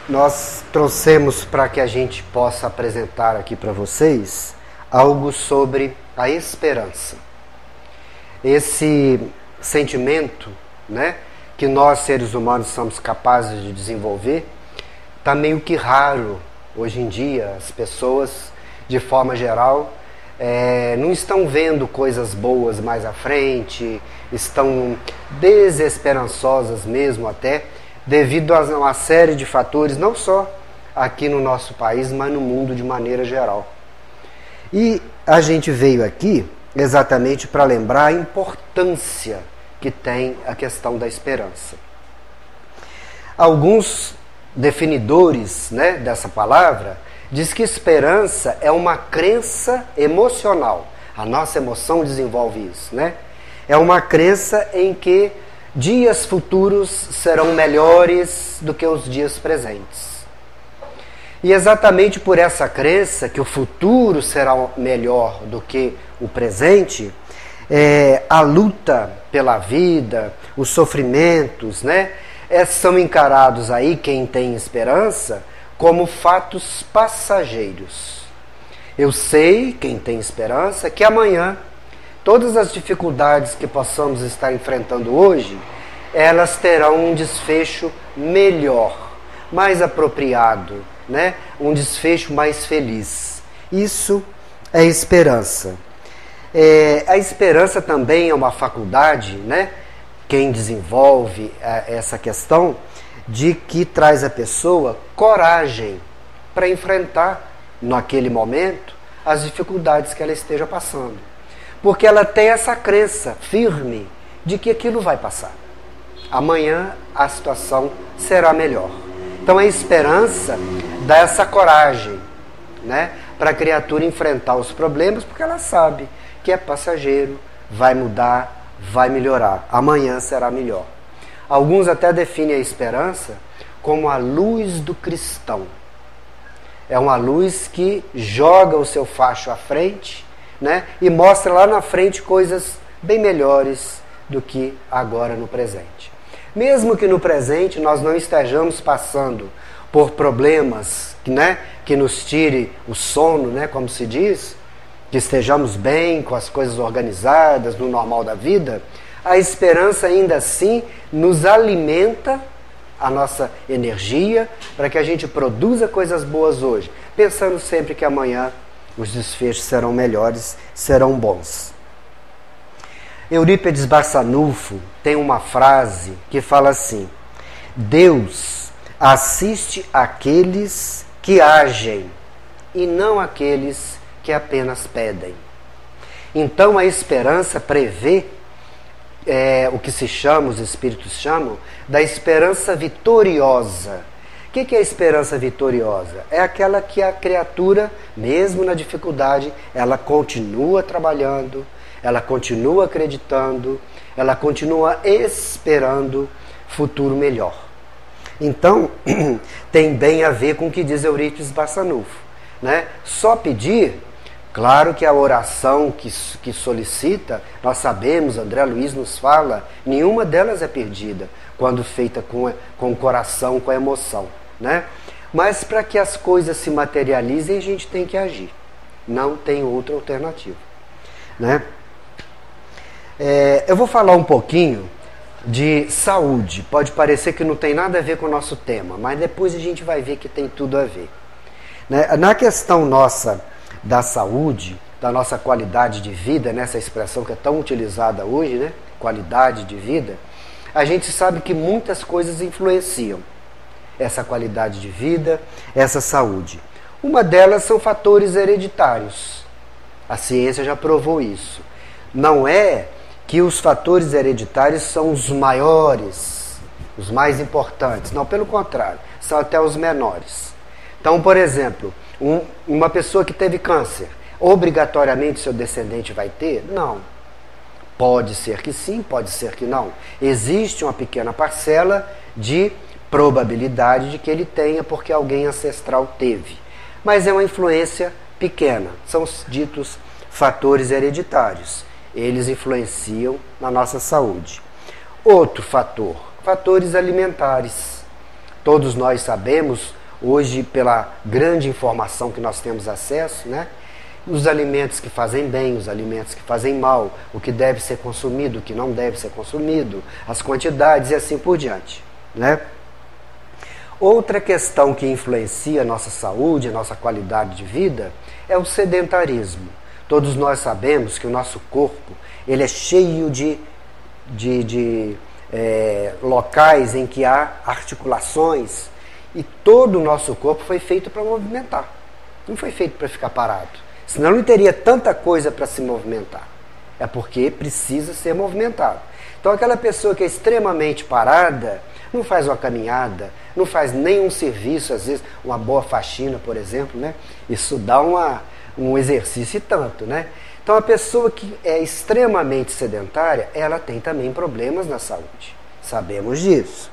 nós trouxemos para que a gente possa apresentar aqui para vocês algo sobre a esperança. Esse sentimento, né, que nós seres humanos somos capazes de desenvolver, está meio que raro hoje em dia. As pessoas, de forma geral, não estão vendo coisas boas mais à frente, estão desesperançosas mesmo até, devido a uma série de fatores, não só aqui no nosso país, mas no mundo de maneira geral. E a gente veio aqui exatamente para lembrar a importância que tem a questão da esperança. Alguns definidores, né, dessa palavra diz que esperança é uma crença emocional. A nossa emoção desenvolve isso, né? É uma crença em que dias futuros serão melhores do que os dias presentes. E exatamente por essa crença que o futuro será melhor do que o presente, a luta pela vida, os sofrimentos, né, são encarados aí, quem tem esperança, como fatos passageiros. Eu sei, quem tem esperança, que amanhã todas as dificuldades que possamos estar enfrentando hoje, elas terão um desfecho melhor, mais apropriado, né? Um desfecho mais feliz. Isso é esperança. A esperança também é uma faculdade, né? Quem desenvolve essa questão, de que traz à pessoa coragem para enfrentar, naquele momento, as dificuldades que ela esteja passando. Porque ela tem essa crença firme de que aquilo vai passar. Amanhã a situação será melhor. Então a esperança dá essa coragem, né, para a criatura enfrentar os problemas, porque ela sabe que é passageiro, vai mudar, vai melhorar. Amanhã será melhor. Alguns até definem a esperança como a luz do cristão. É uma luz que joga o seu facho à frente, né, e mostra lá na frente coisas bem melhores do que agora no presente. Mesmo que no presente nós não estejamos passando por problemas, né, que nos tire o sono, né, como se diz, que estejamos bem, com as coisas organizadas, no normal da vida, a esperança ainda assim nos alimenta a nossa energia para que a gente produza coisas boas hoje, pensando sempre que amanhã os desfechos serão melhores, serão bons. Eurípides Barçanufo tem uma frase que fala assim: Deus assiste aqueles que agem e não aqueles que apenas pedem. Então a esperança prevê o que se chama, os espíritos chamam, da esperança vitoriosa. O que é a esperança vitoriosa? É aquela que a criatura, mesmo na dificuldade, ela continua trabalhando, ela continua acreditando, ela continua esperando futuro melhor. Então, tem bem a ver com o que diz Eurípides Barçanufo, né? Só pedir, claro que a oração que solicita, nós sabemos, André Luiz nos fala, nenhuma delas é perdida, quando feita com o coração, com a emoção, né? Mas para que as coisas se materializem, a gente tem que agir. Não tem outra alternativa, né? Eu vou falar um pouquinho de saúde. Pode parecer que não tem nada a ver com o nosso tema, mas depois a gente vai ver que tem tudo a ver, né? Na questão nossa da saúde, da nossa qualidade de vida, nessa expressão que é tão utilizada hoje, né? Qualidade de vida, a gente sabe que muitas coisas influenciam essa qualidade de vida, essa saúde. Uma delas são fatores hereditários. A ciência já provou isso. Não é que os fatores hereditários são os maiores, os mais importantes. Não, pelo contrário, são até os menores. Então, por exemplo, uma pessoa que teve câncer, obrigatoriamente seu descendente vai ter? Não. Pode ser que sim, pode ser que não. Existe uma pequena parcela de probabilidade de que ele tenha, porque alguém ancestral teve. Mas é uma influência pequena. São os ditos fatores hereditários. Eles influenciam na nossa saúde. Outro fator, fatores alimentares. Todos nós sabemos, hoje, pela grande informação que nós temos acesso, né? Os alimentos que fazem bem, os alimentos que fazem mal, o que deve ser consumido, o que não deve ser consumido, as quantidades e assim por diante, né? Outra questão que influencia a nossa saúde, a nossa qualidade de vida, é o sedentarismo. Todos nós sabemos que o nosso corpo ele é cheio de locais em que há articulações, e todo o nosso corpo foi feito para movimentar. Não foi feito para ficar parado. Senão não teria tanta coisa para se movimentar. É porque precisa ser movimentado. Então aquela pessoa que é extremamente parada, não faz uma caminhada, não faz nenhum serviço, às vezes uma boa faxina, por exemplo, né? Isso dá um exercício e tanto, né? Então a pessoa que é extremamente sedentária, ela tem também problemas na saúde. Sabemos disso.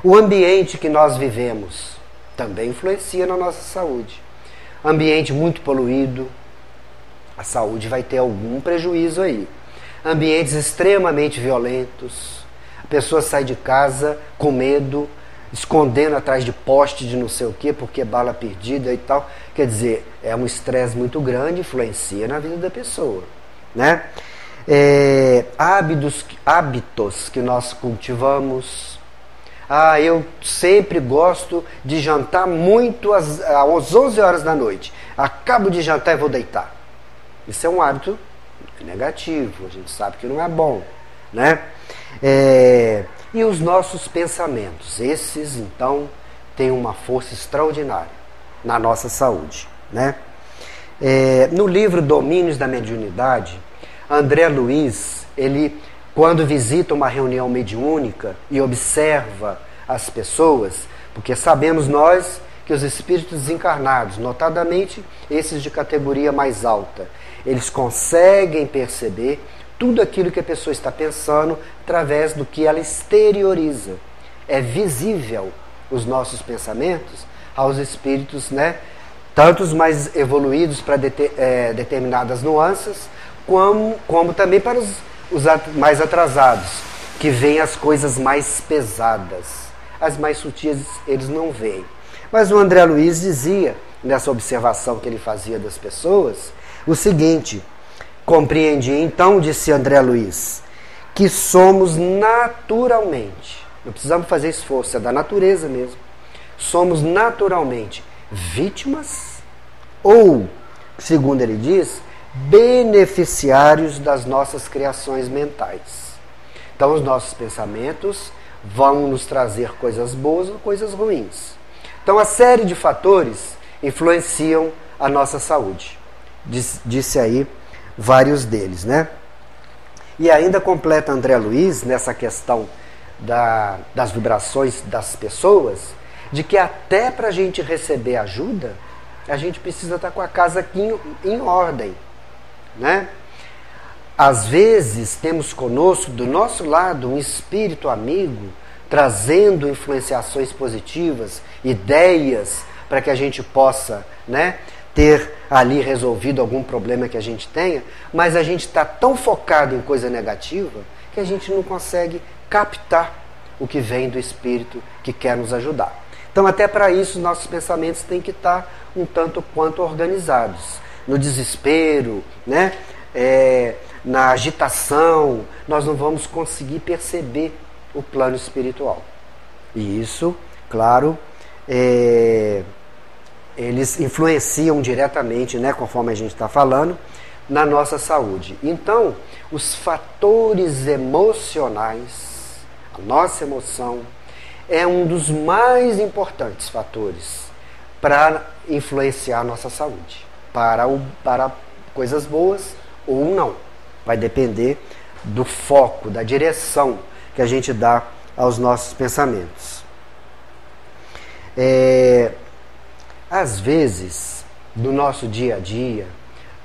O ambiente que nós vivemos também influencia na nossa saúde. Ambiente muito poluído, a saúde vai ter algum prejuízo aí. Ambientes extremamente violentos, a pessoa sai de casa com medo, escondendo atrás de poste de não sei o quê, porque é bala perdida e tal. Quer dizer, é um estresse muito grande, influencia na vida da pessoa, né? Hábitos que nós cultivamos. Eu sempre gosto de jantar muito às 11 horas da noite. Acabo de jantar e vou deitar. Isso é um hábito negativo, a gente sabe que não é bom, né? E os nossos pensamentos, esses então têm uma força extraordinária na nossa saúde, né? No livro Domínios da Mediunidade, André Luiz, ele, quando visita uma reunião mediúnica e observa as pessoas, porque sabemos nós que os espíritos desencarnados, notadamente esses de categoria mais alta, eles conseguem perceber tudo aquilo que a pessoa está pensando através do que ela exterioriza. É visível os nossos pensamentos aos espíritos, né? Tanto os mais evoluídos para determinadas nuances, como também para os mais atrasados, que veem as coisas mais pesadas. As mais sutis eles não veem. Mas o André Luiz dizia, nessa observação que ele fazia das pessoas, o seguinte: compreendi então, disse André Luiz, que somos naturalmente, não precisamos fazer esforço, é da natureza mesmo, somos naturalmente vítimas ou, segundo ele diz, beneficiários das nossas criações mentais. Então os nossos pensamentos vão nos trazer coisas boas ou coisas ruins. Então a série de fatores influenciam a nossa saúde. Disse aí vários deles, né? E ainda completa André Luiz nessa questão das vibrações das pessoas, de que até para a gente receber ajuda, a gente precisa estar com a casa aqui em ordem, né? Às vezes temos conosco, do nosso lado, um espírito amigo, trazendo influenciações positivas, ideias para que a gente possa, né, ter ali resolvido algum problema que a gente tenha, mas a gente está tão focado em coisa negativa que a gente não consegue captar o que vem do espírito que quer nos ajudar. Então até para isso nossos pensamentos têm que estar um tanto quanto organizados. No desespero, né, na agitação, nós não vamos conseguir perceber o plano espiritual. E isso, claro, eles influenciam diretamente, né, conforme a gente está falando, na nossa saúde. Então, os fatores emocionais, a nossa emoção, é um dos mais importantes fatores para influenciar a nossa saúde, para coisas boas ou não. Vai depender do foco, da direção que a gente dá aos nossos pensamentos. Às vezes, no nosso dia a dia,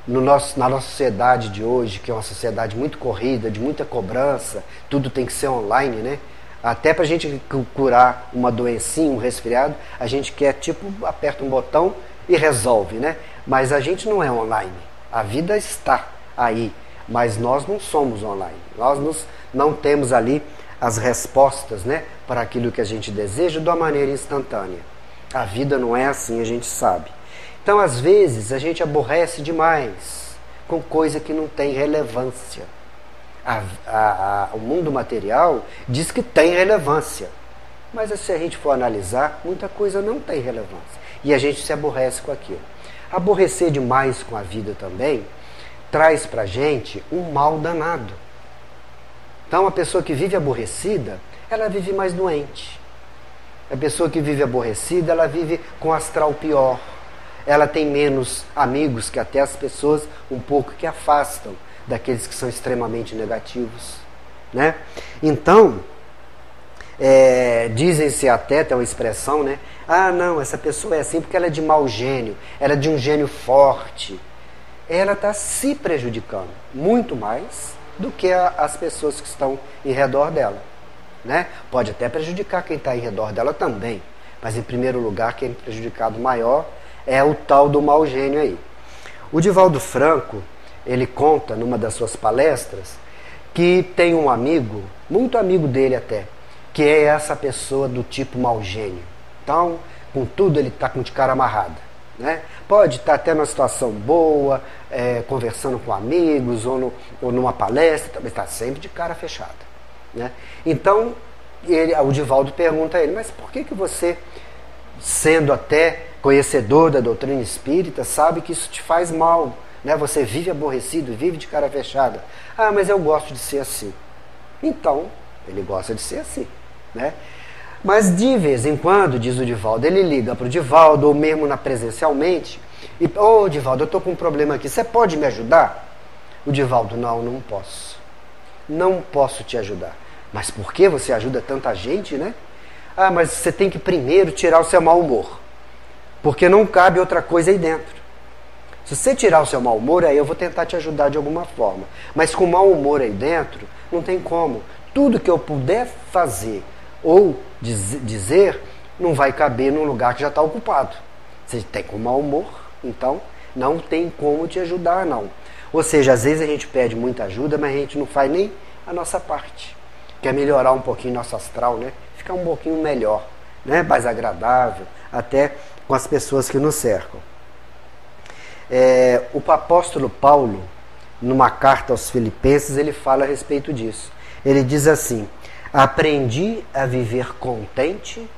na nossa sociedade de hoje, que é uma sociedade muito corrida, de muita cobrança, tudo tem que ser online, né? Até para a gente curar uma doencinha, um resfriado, a gente quer, aperta um botão e resolve, né? Mas a gente não é online. A vida está aí, mas nós não somos online. Nós não temos ali as respostas, né, para aquilo que a gente deseja de uma maneira instantânea. A vida não é assim, a gente sabe. Então, às vezes, a gente aborrece demais com coisa que não tem relevância. O mundo material diz que tem relevância, mas se a gente for analisar, muita coisa não tem relevância. E a gente se aborrece com aquilo. Aborrecer demais com a vida também traz pra gente um mal danado. Então, a pessoa que vive aborrecida, ela vive mais doente. A pessoa que vive aborrecida, ela vive com astral pior. Ela tem menos amigos que até as pessoas um pouco que afastam daqueles que são extremamente negativos, né? Então, dizem-se até, tem uma expressão, né? Ah, não, essa pessoa é assim porque ela é de mau gênio, ela é de um gênio forte. Ela está se prejudicando muito mais do que as pessoas que estão em redor dela, né? Pode até prejudicar quem está em redor dela também, mas em primeiro lugar, quem é prejudicado maior é o tal do mau gênio aí. O Divaldo Franco, ele conta numa das suas palestras que tem um amigo, muito amigo dele até, que é essa pessoa do tipo mau gênio. Então, com tudo ele está com de cara amarrada, né? Pode estar até numa situação boa, conversando com amigos ou numa palestra, também está sempre de cara fechada, né? Então, o Divaldo pergunta a ele, mas por que você, sendo até conhecedor da doutrina espírita, sabe que isso te faz mal, né? Você vive aborrecido, vive de cara fechada. Ah, mas eu gosto de ser assim. Então, ele gosta de ser assim, né? Mas de vez em quando, diz o Divaldo, ele liga para o Divaldo, ou mesmo presencialmente, e, Divaldo, eu estou com um problema aqui, você pode me ajudar? O Divaldo, não posso. Não posso te ajudar. Mas por que você ajuda tanta gente, né? Ah, mas você tem que primeiro tirar o seu mau humor, porque não cabe outra coisa aí dentro. Se você tirar o seu mau humor, aí eu vou tentar te ajudar de alguma forma. Mas com mau humor aí dentro, não tem como. Tudo que eu puder fazer ou dizer, não vai caber num lugar que já está ocupado. Você tem com mau humor, então não tem como te ajudar, não. Ou seja, às vezes a gente pede muita ajuda, mas a gente não faz nem a nossa parte. Quer melhorar um pouquinho nosso astral, né? Ficar um pouquinho melhor, né? Mais agradável, até com as pessoas que nos cercam. O apóstolo Paulo, numa carta aos Filipenses, ele fala a respeito disso. Ele diz assim: aprendi a viver contente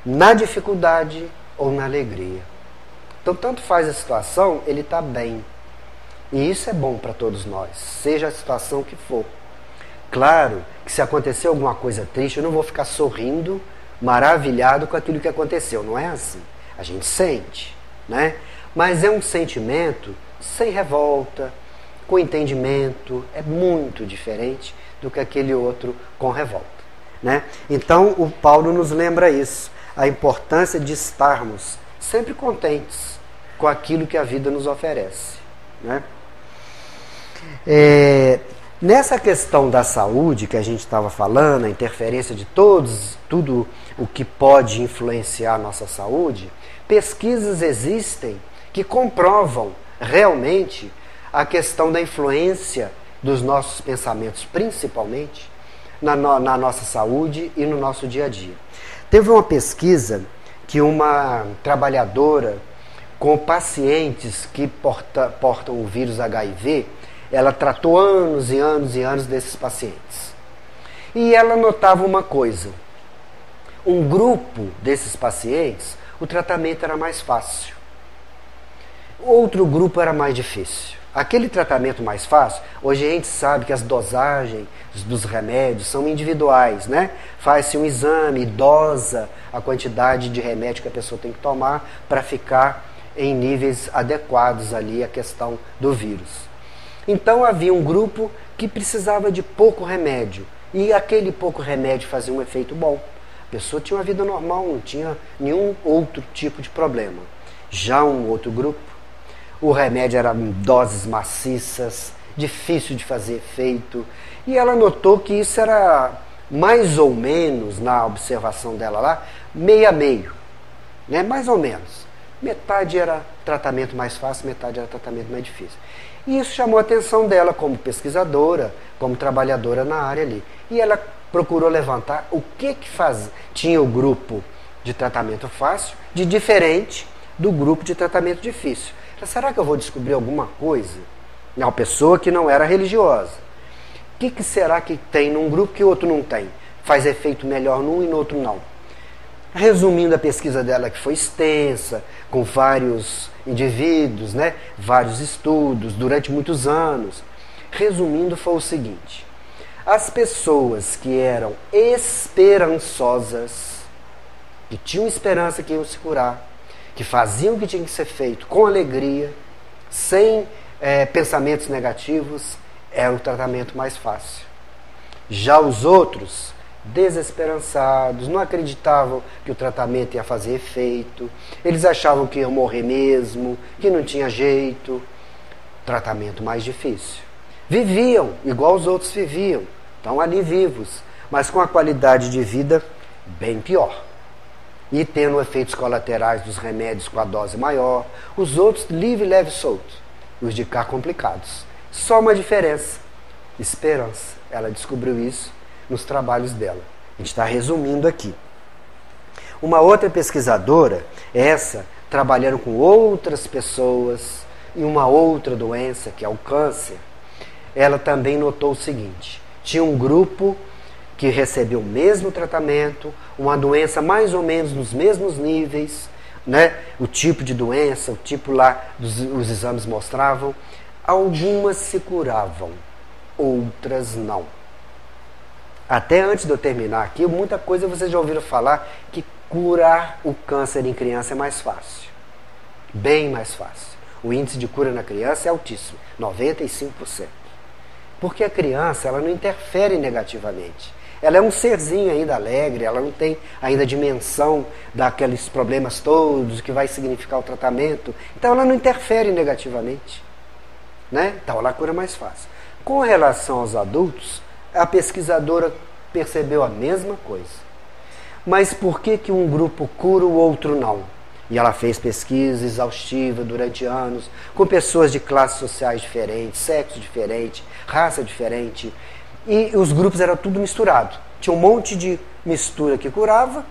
na dificuldade ou na alegria. Então, tanto faz a situação, ele está bem. E isso é bom para todos nós, seja a situação que for. Claro que se acontecer alguma coisa triste, eu não vou ficar sorrindo, maravilhado com aquilo que aconteceu. Não é assim. A gente sente, né? Mas é um sentimento sem revolta, com entendimento. É muito diferente do que aquele outro com revolta, né? Então, o Paulo nos lembra isso, a importância de estarmos sempre contentes com aquilo que a vida nos oferece, né? Nessa questão da saúde que a gente estava falando, a interferência de tudo o que pode influenciar a nossa saúde, pesquisas existem que comprovam realmente a questão da influência dos nossos pensamentos, principalmente na nossa saúde e no nosso dia a dia. Teve uma pesquisa que uma trabalhadora com pacientes que portam o vírus HIV, ela tratou anos e anos e anos desses pacientes. E ela notava uma coisa: um grupo desses pacientes, o tratamento era mais fácil. Outro grupo era mais difícil. Aquele tratamento mais fácil, hoje a gente sabe que as dosagens dos remédios são individuais, né? Faz-se um exame, dosa a quantidade de remédio que a pessoa tem que tomar para ficar em níveis adequados ali à questão do vírus. Então havia um grupo que precisava de pouco remédio, e aquele pouco remédio fazia um efeito bom. A pessoa tinha uma vida normal, não tinha nenhum outro tipo de problema. Já um outro grupo, o remédio era em doses maciças, difícil de fazer efeito, e ela notou que isso era mais ou menos, na observação dela lá, meio a meio, né? Mais ou menos. Metade era tratamento mais fácil, metade era tratamento mais difícil. E isso chamou a atenção dela como pesquisadora, como trabalhadora na área ali. E ela procurou levantar o que tinha o grupo de tratamento fácil de diferente do grupo de tratamento difícil. Será que eu vou descobrir alguma coisa? Uma pessoa que não era religiosa. O que será que tem num grupo que o outro não tem? Faz efeito melhor num e no outro não. Resumindo a pesquisa dela, que foi extensa, com vários indivíduos, né? Vários estudos, durante muitos anos. Resumindo, foi o seguinte: as pessoas que eram esperançosas, que tinham esperança que iam se curar, que faziam o que tinha que ser feito com alegria, sem pensamentos negativos, era o tratamento mais fácil. Já os outros, desesperançados, não acreditavam que o tratamento ia fazer efeito, eles achavam que iam morrer mesmo, que não tinha jeito. Tratamento mais difícil. Viviam igual os outros viviam, estão ali vivos, mas com a qualidade de vida bem pior. E tendo efeitos colaterais dos remédios com a dose maior, os outros livre, leve e solto, os de cá complicados. Só uma diferença: esperança. Ela descobriu isso nos trabalhos dela. A gente está resumindo aqui. Uma outra pesquisadora, essa trabalhando com outras pessoas em uma outra doença, que é o câncer, ela também notou o seguinte: tinha um grupo que recebeu o mesmo tratamento, uma doença mais ou menos nos mesmos níveis, né? O tipo de doença, o tipo lá, os exames mostravam. Algumas se curavam, outras não. Até antes de eu terminar aqui, muita coisa vocês já ouviram falar que curar o câncer em criança é mais fácil. Bem mais fácil. O índice de cura na criança é altíssimo, 95%. Porque a criança, ela não interfere negativamente. Ela é um serzinho ainda alegre, ela não tem ainda a dimensão daqueles problemas todos, que vai significar o tratamento. Então ela não interfere negativamente, né? Então ela cura mais fácil. Com relação aos adultos, a pesquisadora percebeu a mesma coisa. Mas por que um grupo cura o outro não? E ela fez pesquisa exaustiva durante anos, com pessoas de classes sociais diferentes, sexo diferente, raça diferente. E os grupos eram tudo misturado. Tinha um monte de mistura que curava,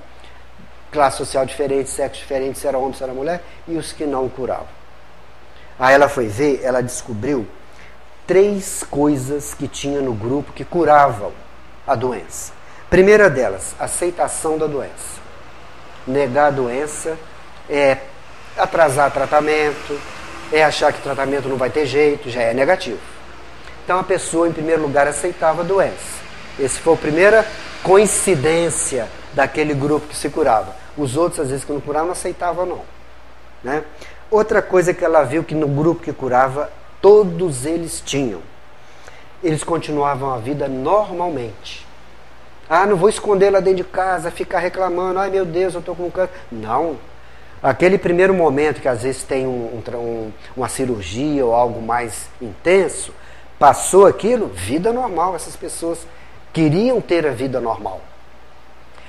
classe social diferente, sexo diferente, se era homem, se era mulher, e os que não curavam. Aí ela foi ver, ela descobriu 3 coisas que tinha no grupo que curavam a doença. Primeira delas, aceitação da doença. Negar a doença é atrasar tratamento, é achar que o tratamento não vai ter jeito, já é negativo. Então a pessoa, em primeiro lugar, aceitava a doença. Essa foi a primeira coincidência daquele grupo que se curava. Os outros, às vezes, que não curavam, não aceitavam não. Né? Outra coisa que ela viu que no grupo que curava, todos eles tinham. Eles continuavam a vida normalmente. Ah, não vou esconder lá dentro de casa, ficar reclamando, ai meu Deus, eu estou com câncer. Não. Aquele primeiro momento que às vezes tem uma cirurgia ou algo mais intenso, passou aquilo, vida normal. Essas pessoas queriam ter a vida normal.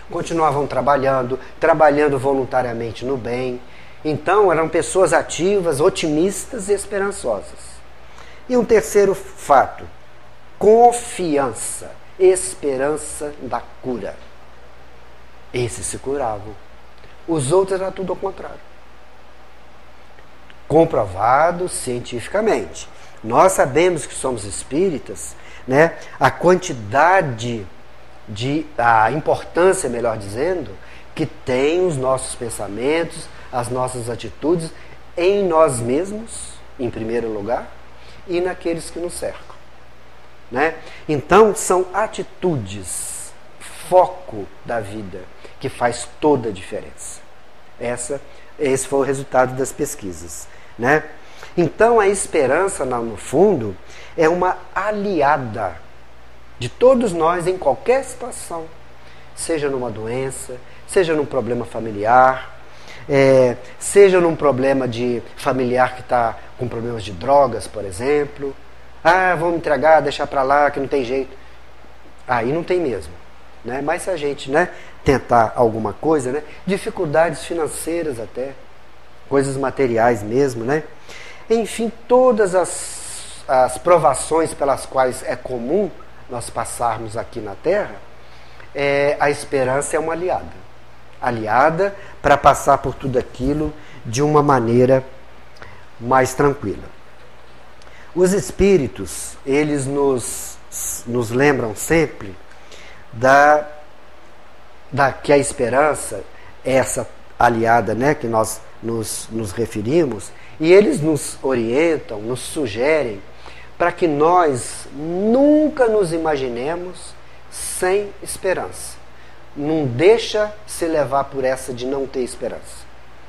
Continuavam trabalhando voluntariamente no bem. Então eram pessoas ativas, otimistas e esperançosas. E um terceiro fato, confiança, esperança da cura. Esses se curavam. Os outros era tudo ao contrário. Comprovado cientificamente. Nós sabemos que somos espíritas, né? A quantidade a importância, melhor dizendo, que tem os nossos pensamentos, as nossas atitudes em nós mesmos, em primeiro lugar, e naqueles que nos cercam. Né? Então, são atitudes, foco da vida, que faz toda a diferença. Esse foi o resultado das pesquisas. Né? Então, a esperança, no fundo, é uma aliada de todos nós em qualquer situação, seja numa doença, seja num problema familiar, seja num problema de familiar que está com problemas de drogas, por exemplo. Ah, vamos entregar, deixar para lá, que não tem jeito. Aí não tem mesmo. Né? Mas se a gente, né, tentar alguma coisa, né, dificuldades financeiras até, coisas materiais mesmo, né? Enfim, todas as provações pelas quais é comum nós passarmos aqui na Terra, a esperança é uma aliada para passar por tudo aquilo de uma maneira mais tranquila. Os espíritos, eles nos lembram sempre que a esperança é essa aliada, né, que nós nos referimos, e eles nos orientam, nos sugerem para que nós nunca nos imaginemos sem esperança. Não deixa se levar por essa de não ter esperança.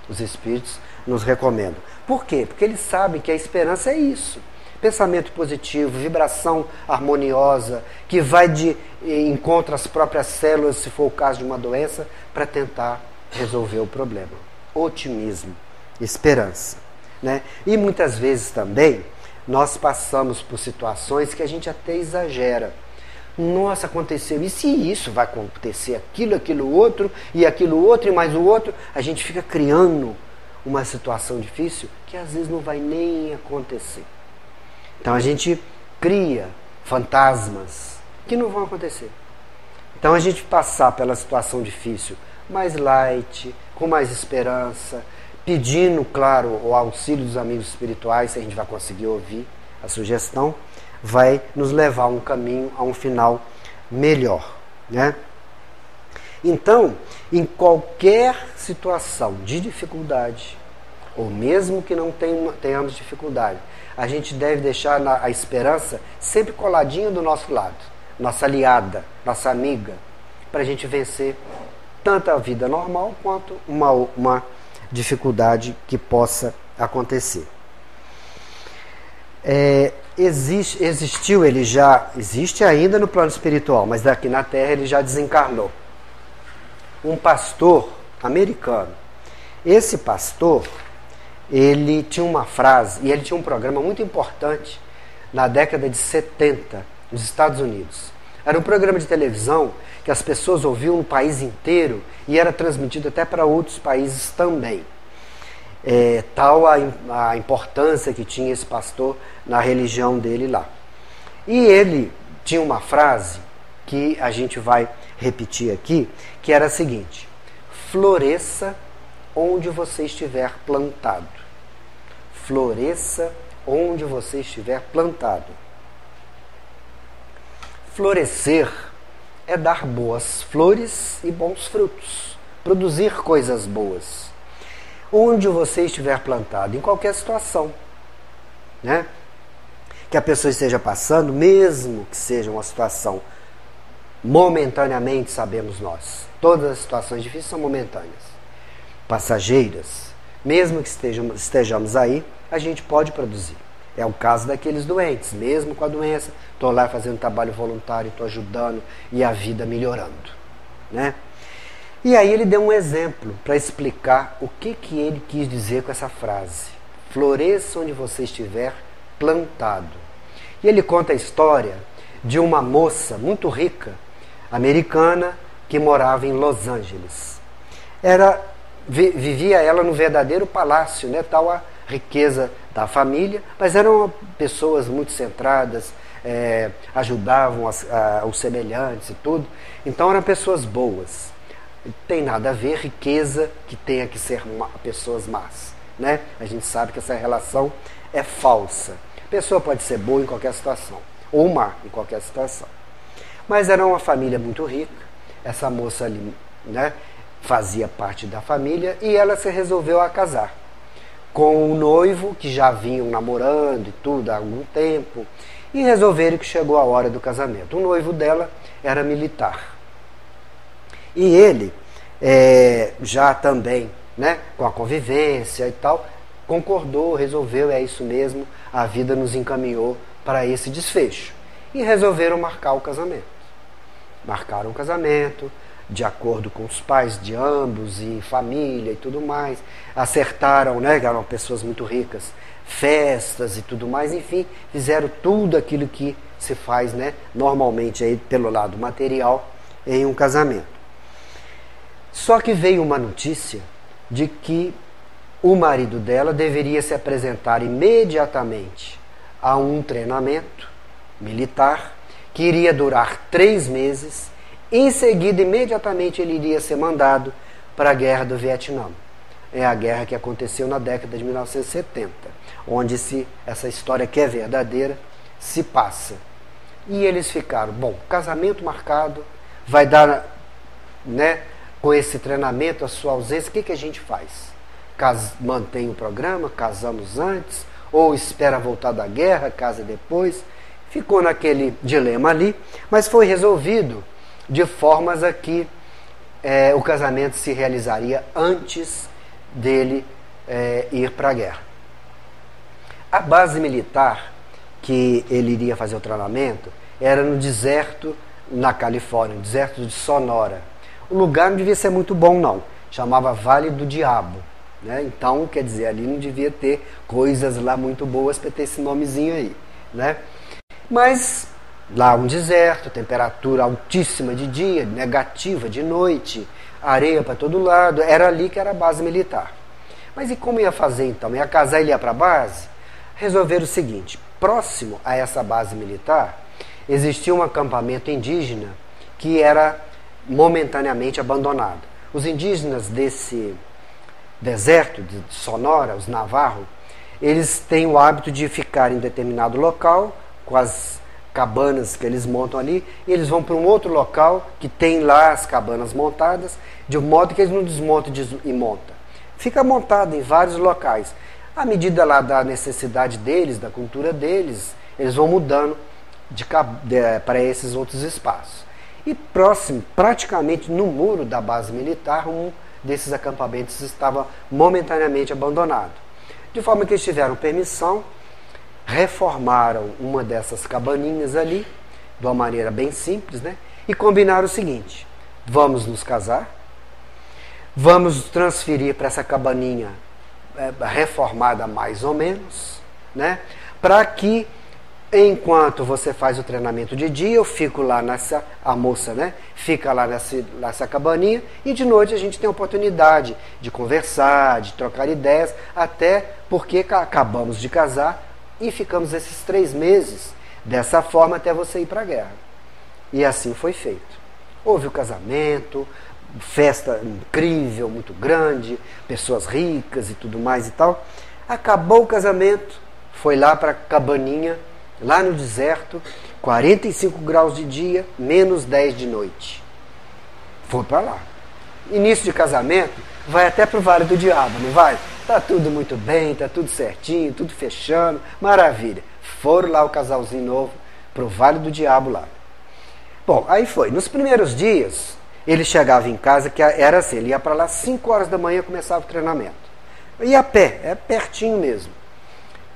Os espíritos nos recomendam. Por quê? Porque eles sabem que a esperança é isso. Pensamento positivo, vibração harmoniosa, que vai de encontro às próprias células, se for o caso de uma doença, para tentar resolver o problema. Otimismo, esperança, né? E muitas vezes também nós passamos por situações que a gente até exagera. Nossa, aconteceu isso e isso, vai acontecer aquilo outro, e aquilo outro, e mais o outro. A gente fica criando uma situação difícil que às vezes não vai nem acontecer. Então a gente cria fantasmas que não vão acontecer. Então a gente passar pela situação difícil mais light, com mais esperança, pedindo, claro, o auxílio dos amigos espirituais, se a gente vai conseguir ouvir a sugestão, vai nos levar a um caminho, a um final melhor, né? Então, em qualquer situação de dificuldade, ou mesmo que não tenhamos dificuldade, a gente deve deixar a esperança sempre coladinha do nosso lado, nossa aliada, nossa amiga, para a gente vencer tanto a vida normal quanto uma dificuldade que possa acontecer. Existe ainda no plano espiritual, mas aqui na Terra ele já desencarnou. Um pastor americano. Esse pastor, ele tinha uma frase, e ele tinha um programa muito importante na década de 70, nos Estados Unidos. Era um programa de televisão que as pessoas ouviam no país inteiro e era transmitido até para outros países também. Tal a importância que tinha esse pastor na religião dele lá. E ele tinha uma frase que a gente vai repetir aqui, que era a seguinte: floresça onde você estiver plantado. Floresça onde você estiver plantado. Florescer é dar boas flores e bons frutos, produzir coisas boas. Onde você estiver plantado, em qualquer situação, né? Que a pessoa esteja passando, mesmo que seja uma situação momentaneamente, sabemos nós, todas as situações difíceis são momentâneas, passageiras, mesmo que estejamos aí, a gente pode produzir. É o caso daqueles doentes, mesmo com a doença, estou lá fazendo trabalho voluntário, estou ajudando e a vida melhorando, né? E aí ele deu um exemplo para explicar o que ele quis dizer com essa frase. Floresça onde você estiver plantado. E ele conta a história de uma moça muito rica, americana, que morava em Los Angeles. Vivia ela no verdadeiro palácio, né? Tal a riqueza da família, mas eram pessoas muito centradas, ajudavam os semelhantes e tudo. Então eram pessoas boas. Tem nada a ver riqueza que tenha que ser pessoas más, né? A gente sabe que essa relação é falsa. A pessoa pode ser boa em qualquer situação, ou má em qualquer situação. Mas era uma família muito rica. Essa moça ali, né, fazia parte da família e ela se resolveu a casar com o noivo, que já vinham namorando e tudo há algum tempo, e resolveram que chegou a hora do casamento. O noivo dela era militar. E ele, já também, né, com a convivência e tal, concordou, resolveu, é isso mesmo, a vida nos encaminhou para esse desfecho. E resolveram marcar o casamento. Marcaram o casamento, de acordo com os pais de ambos, e família e tudo mais. Acertaram, né, que eram pessoas muito ricas, festas e tudo mais, enfim, fizeram tudo aquilo que se faz, né, normalmente aí, pelo lado material, em um casamento. Só que veio uma notícia de que o marido dela deveria se apresentar imediatamente a um treinamento militar que iria durar 3 meses Em seguida, imediatamente, ele iria ser mandado para a Guerra do Vietnã. É a guerra que aconteceu na década de 1970, onde essa história que é verdadeira se passa. E eles ficaram, bom, casamento marcado, vai dar, né, com esse treinamento, a sua ausência, o que a gente faz? Mantém o programa, casamos antes, ou espera voltar da guerra, casa depois? Ficou naquele dilema ali, mas foi resolvido de formas a que o casamento se realizaria antes dele ir para a guerra. A base militar que ele iria fazer o treinamento era no deserto, na Califórnia, no deserto de Sonora. O lugar não devia ser muito bom, não. Chamava Vale do Diabo, né? Então, quer dizer, ali não devia ter coisas lá muito boas para ter esse nomezinho aí, né? Mas lá um deserto, temperatura altíssima de dia, negativa de noite, areia para todo lado, era ali que era a base militar. Mas e como ia fazer então? Ia casar e ia para a base? Resolveram o seguinte: próximo a essa base militar existia um acampamento indígena que era momentaneamente abandonado. Os indígenas desse deserto de Sonora, os Navarro, eles têm o hábito de ficar em determinado local com as cabanas que eles montam ali, e eles vão para um outro local que tem lá as cabanas montadas, de modo que eles não desmontam e montam. Fica montado em vários locais. À medida lá da necessidade deles, da cultura deles, eles vão mudando para esses outros espaços. E próximo, praticamente no muro da base militar, um desses acampamentos estava momentaneamente abandonado. De forma que eles tiveram permissão, reformaram uma dessas cabaninhas ali, de uma maneira bem simples, né? E combinaram o seguinte: vamos nos casar, vamos transferir para essa cabaninha reformada mais ou menos, né? Para que, enquanto você faz o treinamento de dia, eu fico lá a moça, né? Fica lá nessa cabaninha, e de noite a gente tem a oportunidade de conversar, de trocar ideias, até porque acabamos de casar e ficamos esses 3 meses dessa forma até você ir para a guerra. E assim foi feito. Houve o casamento, festa incrível, muito grande, pessoas ricas e tudo mais e tal. Acabou o casamento, foi lá para a cabaninha, lá no deserto, 45 graus de dia, menos 10 de noite. Foi para lá. Início de casamento, vai até para o Vale do Diabo, não vai? Tá tudo muito bem, tá tudo certinho, tudo fechando, maravilha. Foram lá o casalzinho novo para o Vale do Diabo lá. Bom, aí foi. Nos primeiros dias, ele chegava em casa, que era assim, ele ia para lá 5 horas da manhã, começava o treinamento. Ia a pé, é pertinho mesmo.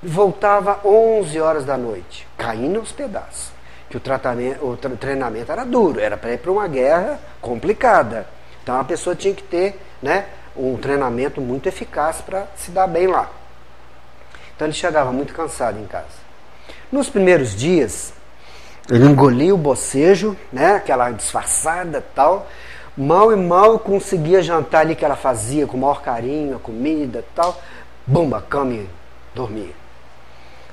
Voltava 11 horas da noite, caindo aos pedaços. Que o treinamento era duro, era para ir para uma guerra complicada. Então a pessoa tinha que ter, né, um treinamento muito eficaz para se dar bem lá. Então ele chegava muito cansado em casa. Nos primeiros dias, ele engolia o bocejo, né, aquela disfarçada e tal. Mal e mal conseguia jantar ali que ela fazia com o maior carinho, a comida e tal. Bumba, cama e dormia.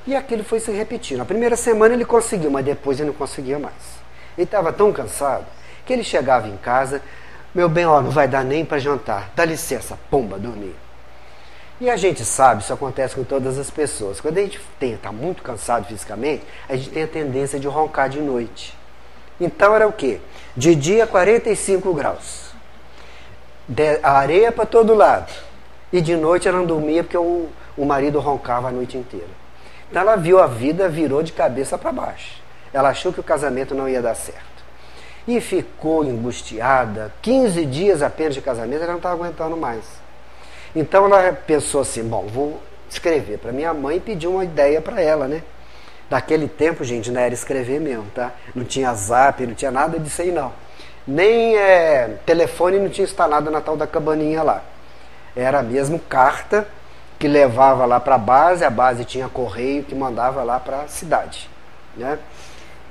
E aquilo foi se repetindo. A primeira semana ele conseguiu, mas depois ele não conseguia mais. Ele estava tão cansado que ele chegava em casa: meu bem, ó, não vai dar nem para jantar. Dá licença, pomba, dormir. E a gente sabe, isso acontece com todas as pessoas. Quando a gente está muito cansado fisicamente, a gente tem a tendência de roncar de noite. Então era o quê? De dia 45 graus. Areia para todo lado. E de noite ela não dormia porque o marido roncava a noite inteira. Então ela viu a vida, virou de cabeça para baixo. Ela achou que o casamento não ia dar certo. E ficou angustiada. 15 dias apenas de casamento, ela não estava aguentando mais. Então ela pensou assim: bom, vou escrever para minha mãe e pedir uma ideia para ela, né? Daquele tempo, gente, não era escrever mesmo, tá? Não tinha zap, não tinha nada disso aí, não. Nem telefone não tinha instalado na tal da cabaninha lá. Era mesmo carta que levava lá para a base tinha correio que mandava lá para a cidade, né?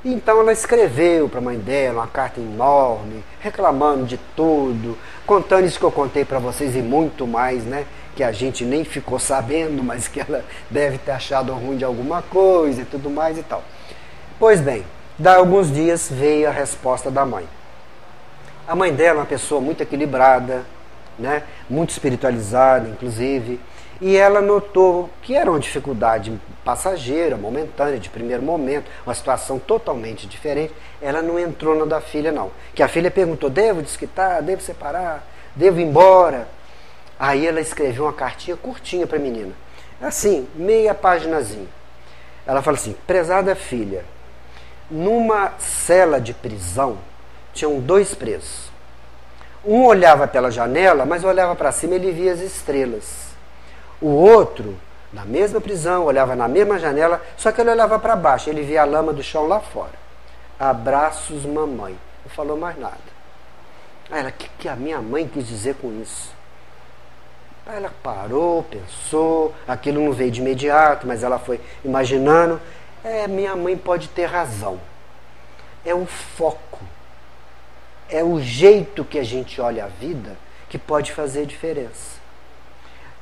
Então ela escreveu para a mãe dela uma carta enorme, reclamando de tudo, contando isso que eu contei para vocês e muito mais, né? Que a gente nem ficou sabendo, mas que ela deve ter achado ruim de alguma coisa e tudo mais e tal. Pois bem, daí alguns dias veio a resposta da mãe. A mãe dela é uma pessoa muito equilibrada, né? Muito espiritualizada, inclusive. E ela notou que era uma dificuldade passageira, momentânea, de primeiro momento, uma situação totalmente diferente. Ela não entrou na da filha, não. Que a filha perguntou, devo desquitar, devo separar, devo ir embora? Aí ela escreveu uma cartinha curtinha para a menina. Assim, meia paginazinha. Ela fala assim, prezada filha, numa cela de prisão, tinham 2 presos. Um olhava pela janela, mas olhava para cima e ele via as estrelas. O outro, na mesma prisão, olhava na mesma janela, só que ele olhava para baixo, ele via a lama do chão lá fora. Abraços, mamãe. Não falou mais nada. Aí ela, o que a minha mãe quis dizer com isso? Aí ela parou, pensou, aquilo não veio de imediato, mas ela foi imaginando. Minha mãe pode ter razão. É o foco. É o jeito que a gente olha a vida que pode fazer diferença.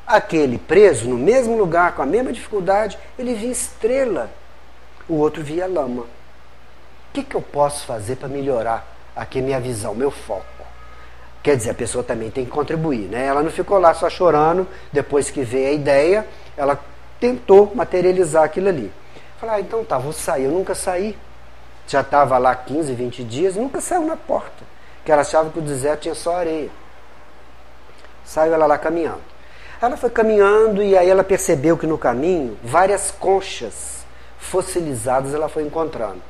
Aquele preso, no mesmo lugar, com a mesma dificuldade, ele via estrela. O outro via lama. O que eu posso fazer para melhorar aqui minha visão, meu foco? Quer dizer, a pessoa também tem que contribuir, né? Ela não ficou lá só chorando, depois que veio a ideia, ela tentou materializar aquilo ali. Falei, então tá, vou sair. Eu nunca saí. Já estava lá 15, 20 dias, nunca saiu na porta. Porque ela achava que o deserto tinha só areia. Saiu ela lá caminhando. Ela foi caminhando e aí ela percebeu que no caminho, várias conchas fossilizadas ela foi encontrando.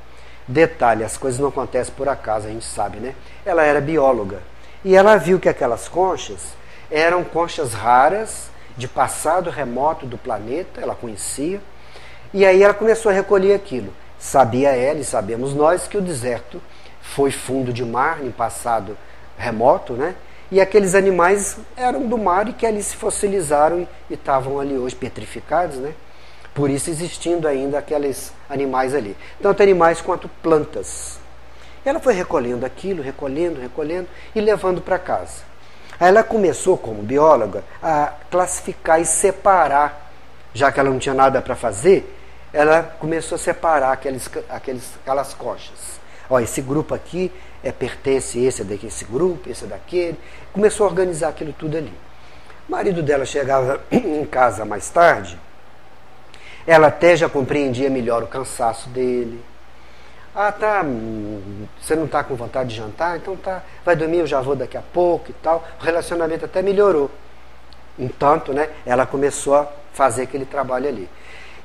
Detalhe, as coisas não acontecem por acaso, a gente sabe, né? Ela era bióloga. E ela viu que aquelas conchas eram conchas raras, de passado remoto do planeta, ela conhecia. E aí ela começou a recolher aquilo. Sabia ela e sabemos nós que o deserto foi fundo de mar em passado remoto, né? E aqueles animais eram do mar e que ali se fossilizaram e estavam ali hoje petrificados, né? Por isso existindo ainda aqueles animais ali. Tanto animais quanto plantas. Ela foi recolhendo aquilo, recolhendo e levando para casa. Aí ela começou, como bióloga, a classificar e separar. Já que ela não tinha nada para fazer, ela começou a separar aquelas conchas. Ó, esse grupo aqui pertence, esse é desse grupo, esse é daquele. Começou a organizar aquilo tudo ali. O marido dela chegava em casa mais tarde, ela até já compreendia melhor o cansaço dele. Ah, tá, você não está com vontade de jantar? Então tá, vai dormir, eu já vou daqui a pouco e tal. O relacionamento até melhorou. Entanto, né, ela começou a fazer aquele trabalho ali.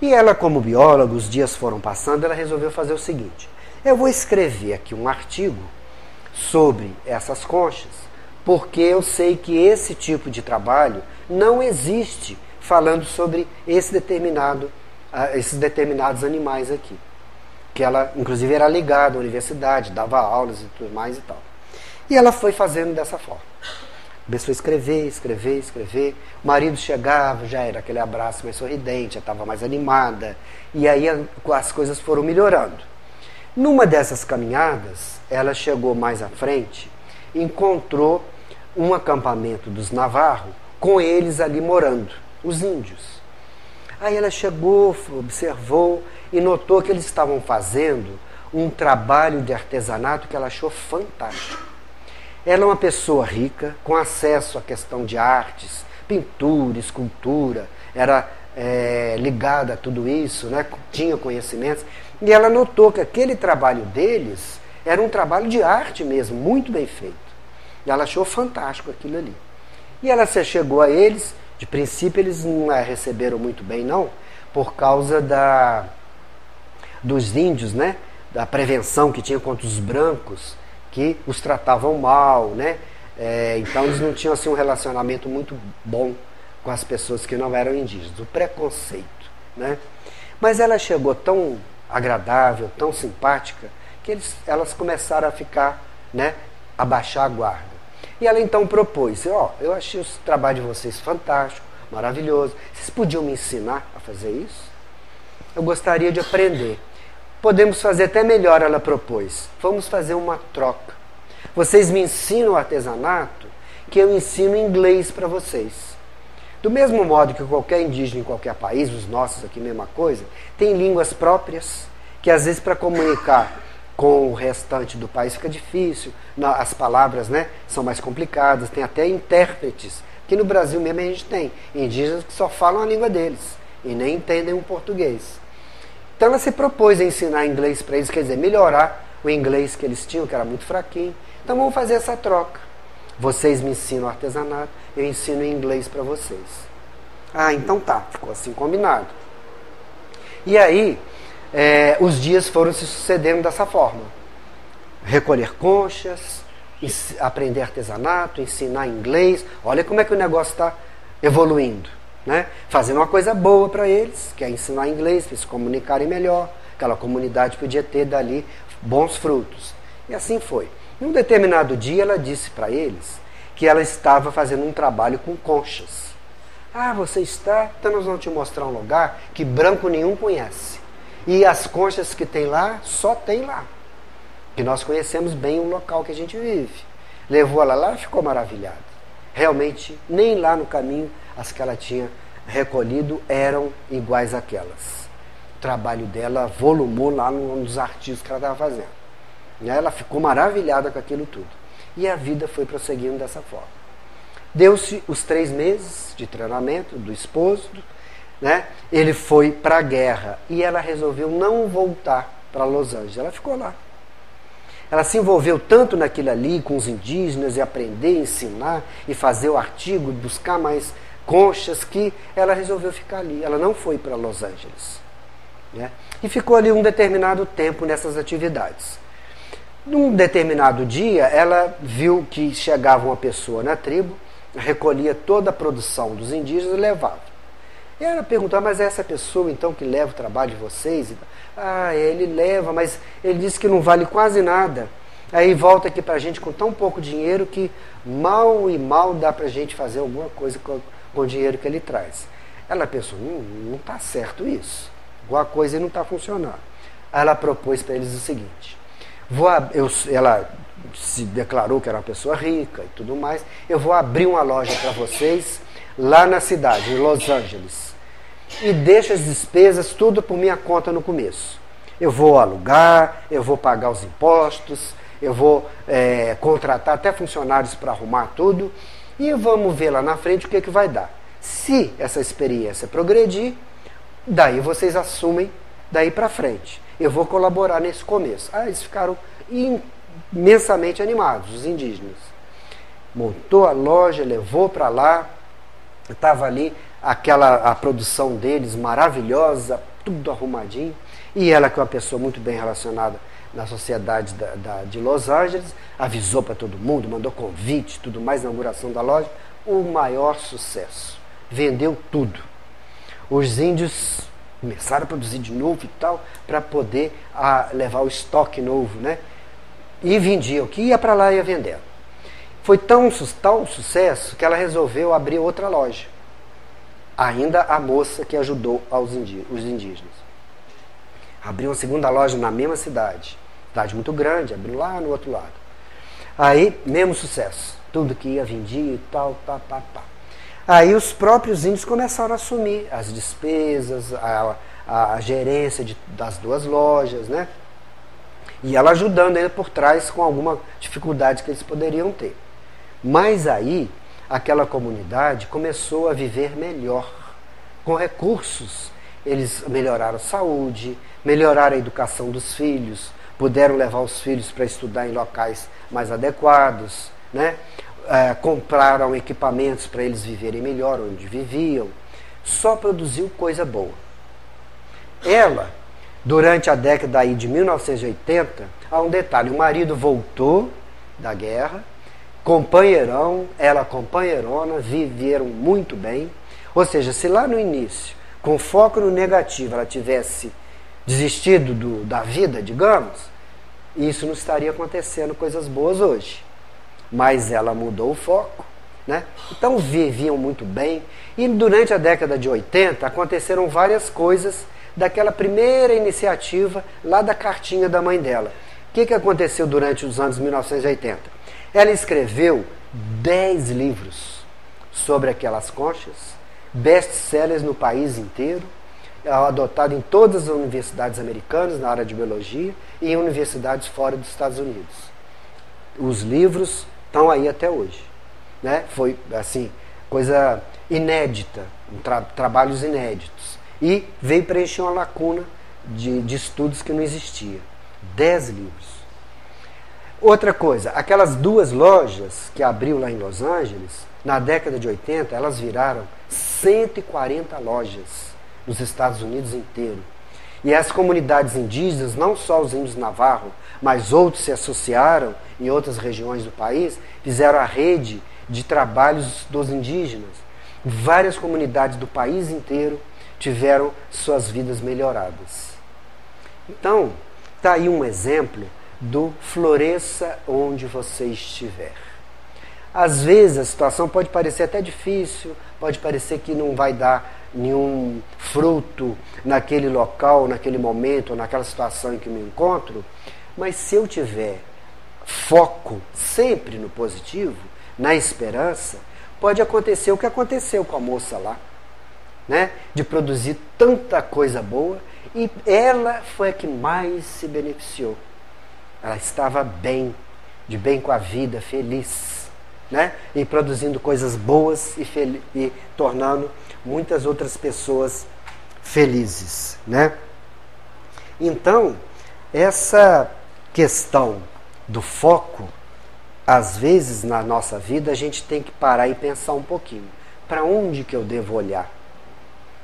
E ela, como bióloga, os dias foram passando, ela resolveu fazer o seguinte. Eu vou escrever aqui um artigo sobre essas conchas, porque eu sei que esse tipo de trabalho não existe falando sobre esses determinados animais aqui. Que ela, inclusive, era ligada à universidade, dava aulas e tudo mais e tal. E ela foi fazendo dessa forma. Começou a escrever. O marido chegava, já era aquele abraço mais sorridente, já estava mais animada. E aí as coisas foram melhorando. Numa dessas caminhadas, ela chegou mais à frente e encontrou um acampamento dos Navarro, com eles ali morando, os índios. Aí ela chegou, observou e notou que eles estavam fazendo um trabalho de artesanato que ela achou fantástico. Ela é uma pessoa rica, com acesso à questão de artes, pintura, escultura, era ligada a tudo isso, né? Tinha conhecimentos. E ela notou que aquele trabalho deles era um trabalho de arte mesmo, muito bem feito. E ela achou fantástico aquilo ali. E ela se chegou a eles, de princípio eles não a receberam muito bem não, por causa dos índios, né? Da prevenção que tinha contra os brancos, que os tratavam mal, né? Então eles não tinham assim, um relacionamento muito bom com as pessoas que não eram indígenas, o preconceito, né? Mas ela chegou tão agradável, tão simpática, que elas começaram a ficar, né, a baixar a guarda. E ela então propôs, eu achei o trabalho de vocês fantástico, maravilhoso, vocês podiam me ensinar a fazer isso? Eu gostaria de aprender. Podemos fazer até melhor, ela propôs. Vamos fazer uma troca. Vocês me ensinam artesanato, que eu ensino inglês para vocês. Do mesmo modo que qualquer indígena em qualquer país, os nossos aqui, mesma coisa, tem línguas próprias, que às vezes para comunicar com o restante do país fica difícil, as palavras, né, são mais complicadas, tem até intérpretes, que no Brasil mesmo a gente tem indígenas que só falam a língua deles e nem entendem o português. Então ela se propôs a ensinar inglês para eles, quer dizer, melhorar o inglês que eles tinham, que era muito fraquinho. Então vamos fazer essa troca. Vocês me ensinam artesanato, eu ensino inglês para vocês. Ah, então tá, ficou assim combinado. E aí, os dias foram se sucedendo dessa forma. Recolher conchas, aprender artesanato, ensinar inglês. Olha como é que o negócio está evoluindo, né? Fazendo uma coisa boa para eles, que é ensinar inglês, para se comunicarem melhor. Aquela comunidade podia ter dali bons frutos. E assim foi. Num determinado dia ela disse para eles que ela estava fazendo um trabalho com conchas. Ah, você está? Então nós vamos te mostrar um lugar que branco nenhum conhece. E as conchas que tem lá, só tem lá. Que nós conhecemos bem o local que a gente vive. Levou ela lá e ficou maravilhada. Realmente, nem lá no caminho as que ela tinha recolhido eram iguais àquelas. O trabalho dela volumou lá num dos artigos que ela estava fazendo. Ela ficou maravilhada com aquilo tudo. E a vida foi prosseguindo dessa forma. Deu-se os 3 meses de treinamento do esposo, né? Ele foi para a guerra e ela resolveu não voltar para Los Angeles. Ela ficou lá. Ela se envolveu tanto naquilo ali, com os indígenas, e aprender, ensinar, e fazer o artigo, buscar mais conchas, que ela resolveu ficar ali. Ela não foi para Los Angeles, né? E ficou ali um determinado tempo nessas atividades. Num determinado dia, ela viu que chegava uma pessoa na tribo, recolhia toda a produção dos indígenas e levava. E ela perguntou, mas é essa pessoa então que leva o trabalho de vocês? Ah, ele leva, mas ele disse que não vale quase nada. Aí volta aqui pra gente com tão pouco dinheiro que mal e mal dá pra gente fazer alguma coisa com o dinheiro que ele traz. Ela pensou, não está certo isso. Alguma coisa não está funcionando. Aí ela propôs para eles o seguinte, ela se declarou que era uma pessoa rica e tudo mais, eu vou abrir uma loja para vocês lá na cidade, em Los Angeles, e deixo as despesas tudo por minha conta no começo. Eu vou alugar, eu vou pagar os impostos, eu vou contratar até funcionários para arrumar tudo, e vamos ver lá na frente o que vai dar. Se essa experiência progredir, daí vocês assumem daí para frente. Eu vou colaborar nesse começo. Ah, eles ficaram imensamente animados, os indígenas. Montou a loja, levou para lá, estava ali a produção deles maravilhosa, tudo arrumadinho. E ela, que é uma pessoa muito bem relacionada na sociedade de Los Angeles, avisou para todo mundo, mandou convite, tudo mais, na inauguração da loja. O maior sucesso. Vendeu tudo. Os índios começaram a produzir de novo e tal, para poder levar o estoque novo, né? E vendiam, que ia para lá e ia vendendo. Foi tal sucesso que ela resolveu abrir outra loja. Ainda a moça que ajudou os indígenas. Abriu uma segunda loja na mesma cidade. Cidade muito grande, abriu lá no outro lado. Aí, mesmo sucesso. Tudo que ia, vendia e tal, pá. Aí os próprios índios começaram a assumir as despesas, a gerência das 2 lojas, né? E ela ajudando ele por trás com alguma dificuldade que eles poderiam ter. Mas aí, aquela comunidade começou a viver melhor, com recursos. Eles melhoraram a saúde, melhoraram a educação dos filhos, puderam levar os filhos para estudar em locais mais adequados, né? Compraram equipamentos para eles viverem melhor onde viviam. Só produziu coisa boa. Ela, durante a década aí de 1980, há um detalhe, o marido voltou da guerra, companheirão, ela companheirona, viveram muito bem. Ou seja, se lá no início, com foco no negativo, ela tivesse desistido da vida, digamos, isso não estaria acontecendo coisas boas hoje. Mas ela mudou o foco, né? Então viviam muito bem. E durante a década de 80 aconteceram várias coisas daquela primeira iniciativa lá da cartinha da mãe dela. O que aconteceu durante os anos 1980? Ela escreveu 10 livros sobre aquelas conchas, best-sellers no país inteiro, adotado em todas as universidades americanas na área de biologia e em universidades fora dos Estados Unidos. Os livros estão aí até hoje, né? Foi assim, coisa inédita, trabalhos inéditos, e veio preencher uma lacuna de estudos que não existia. 10 livros. Outra coisa, aquelas 2 lojas que abriu lá em Los Angeles, na década de 80, elas viraram 140 lojas nos Estados Unidos inteiro. E as comunidades indígenas, não só os índios Navarro, mas outros se associaram em outras regiões do país, fizeram a rede de trabalhos dos indígenas. Várias comunidades do país inteiro tiveram suas vidas melhoradas. Então, está aí um exemplo do floresça onde você estiver. Às vezes a situação pode parecer até difícil, pode parecer que não vai dar nenhum fruto naquele local, naquele momento, naquela situação em que me encontro, mas se eu tiver foco sempre no positivo, na esperança, pode acontecer o que aconteceu com a moça lá, né? De produzir tanta coisa boa, e ela foi a que mais se beneficiou. Ela estava bem, de bem com a vida, feliz, né? E produzindo coisas boas e tornando muitas outras pessoas felizes, né? Então, essa questão do foco, às vezes na nossa vida a gente tem que parar e pensar um pouquinho. Para onde que eu devo olhar?